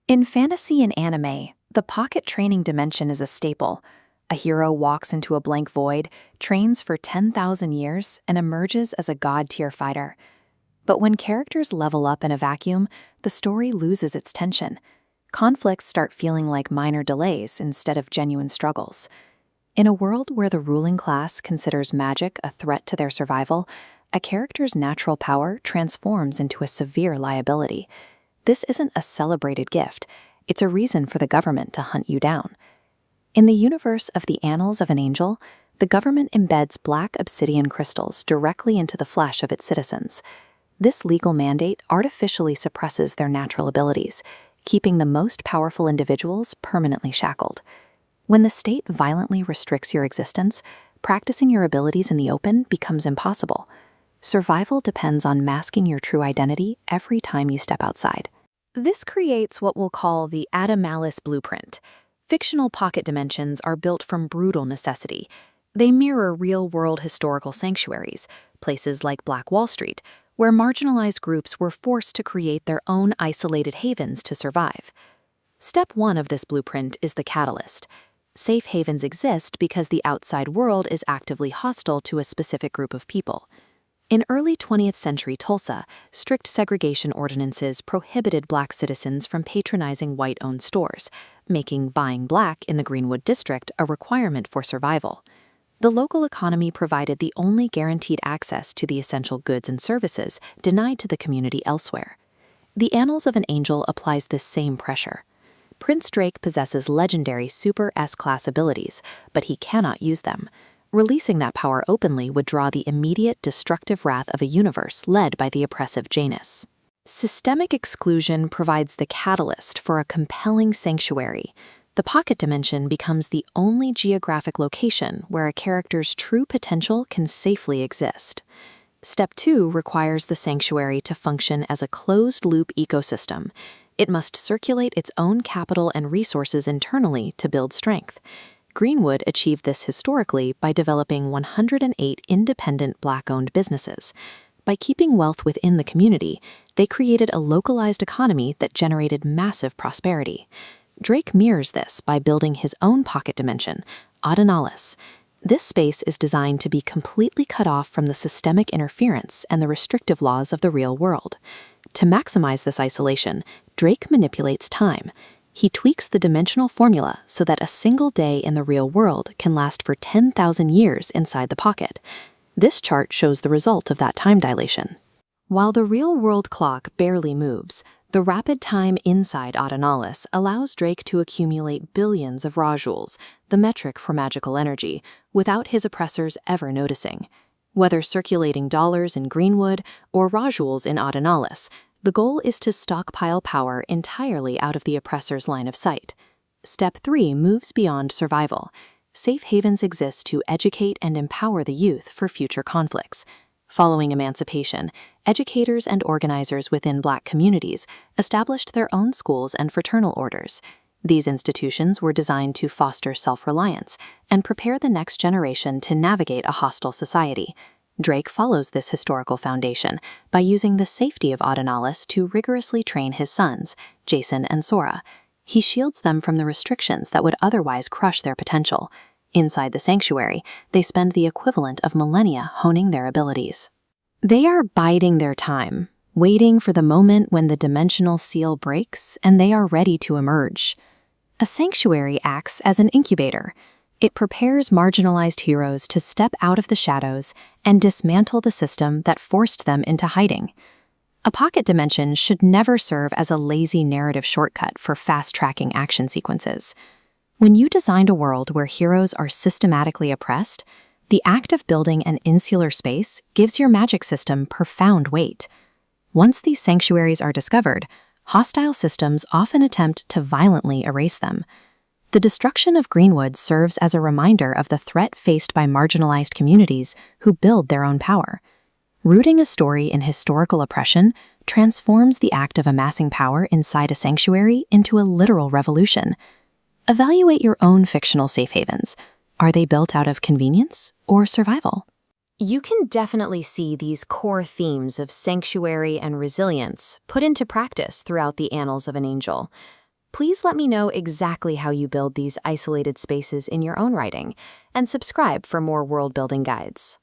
In fantasy and anime, the pocket training dimension is a staple. A hero walks into a blank void, trains for 10,000 years, and emerges as a god-tier fighter. But when characters level up in a vacuum, the story loses its tension. Conflicts start feeling like minor delays instead of genuine struggles. In a world where the ruling class considers magic a threat to their survival, a character's natural power transforms into a severe liability. This isn't a celebrated gift, it's a reason for the government to hunt you down. In the universe of the Annals of an Angel, the government embeds black obsidian crystals directly into the flesh of its citizens. This legal mandate artificially suppresses their natural abilities, keeping the most powerful individuals permanently shackled. When the state violently restricts your existence, practicing your abilities in the open becomes impossible. Survival depends on masking your true identity every time you step outside. This creates what we'll call the Adonalis blueprint. Fictional pocket dimensions are built from brutal necessity. They mirror real-world historical sanctuaries, places like Black Wall Street, where marginalized groups were forced to create their own isolated havens to survive. Step 1 of this blueprint is the catalyst. Safe havens exist because the outside world is actively hostile to a specific group of people. In early 20th century Tulsa, strict segregation ordinances prohibited Black citizens from patronizing white-owned stores, making buying Black in the Greenwood District a requirement for survival. The local economy provided the only guaranteed access to the essential goods and services denied to the community elsewhere. The Annals of an Angel applies this same pressure. Prince Drake possesses legendary Super S-class abilities, but he cannot use them. Releasing that power openly would draw the immediate destructive wrath of a universe led by the oppressive Janus. Systemic exclusion provides the catalyst for a compelling sanctuary. The pocket dimension becomes the only geographic location where a character's true potential can safely exist. Step 2 requires the sanctuary to function as a closed-loop ecosystem. It must circulate its own capital and resources internally to build strength. Greenwood achieved this historically by developing 108 independent Black-owned businesses. By keeping wealth within the community, they created a localized economy that generated massive prosperity. Drake mirrors this by building his own pocket dimension, Adonalis. This space is designed to be completely cut off from the systemic interference and the restrictive laws of the real world. To maximize this isolation, Drake manipulates time. He tweaks the dimensional formula so that a single day in the real world can last for 10,000 years inside the pocket. This chart shows the result of that time dilation. While the real-world clock barely moves, the rapid time inside Adonalis allows Drake to accumulate billions of raw joules, the metric for magical energy, without his oppressors ever noticing. Whether circulating dollars in Greenwood or raw joules in Adonalis, the goal is to stockpile power entirely out of the oppressor's line of sight. Step 3 moves beyond survival. Safe havens exist to educate and empower the youth for future conflicts. Following emancipation, educators and organizers within Black communities established their own schools and fraternal orders. These institutions were designed to foster self-reliance and prepare the next generation to navigate a hostile society. Drake follows this historical foundation by using the safety of Adonalis to rigorously train his sons, Jason and Sora. He shields them from the restrictions that would otherwise crush their potential. Inside the sanctuary, they spend the equivalent of millennia honing their abilities. They are biding their time, waiting for the moment when the dimensional seal breaks and they are ready to emerge. A sanctuary acts as an incubator. It prepares marginalized heroes to step out of the shadows and dismantle the system that forced them into hiding. A pocket dimension should never serve as a lazy narrative shortcut for fast-tracking action sequences. When you designed a world where heroes are systematically oppressed, the act of building an insular space gives your magic system profound weight. Once these sanctuaries are discovered, hostile systems often attempt to violently erase them. The destruction of Greenwood serves as a reminder of the threat faced by marginalized communities who build their own power. Rooting a story in historical oppression transforms the act of amassing power inside a sanctuary into a literal revolution. Evaluate your own fictional safe havens. Are they built out of convenience or survival? You can definitely see these core themes of sanctuary and resilience put into practice throughout the Annals of an Angel. Please let me know exactly how you build these isolated spaces in your own writing, and subscribe for more world building guides.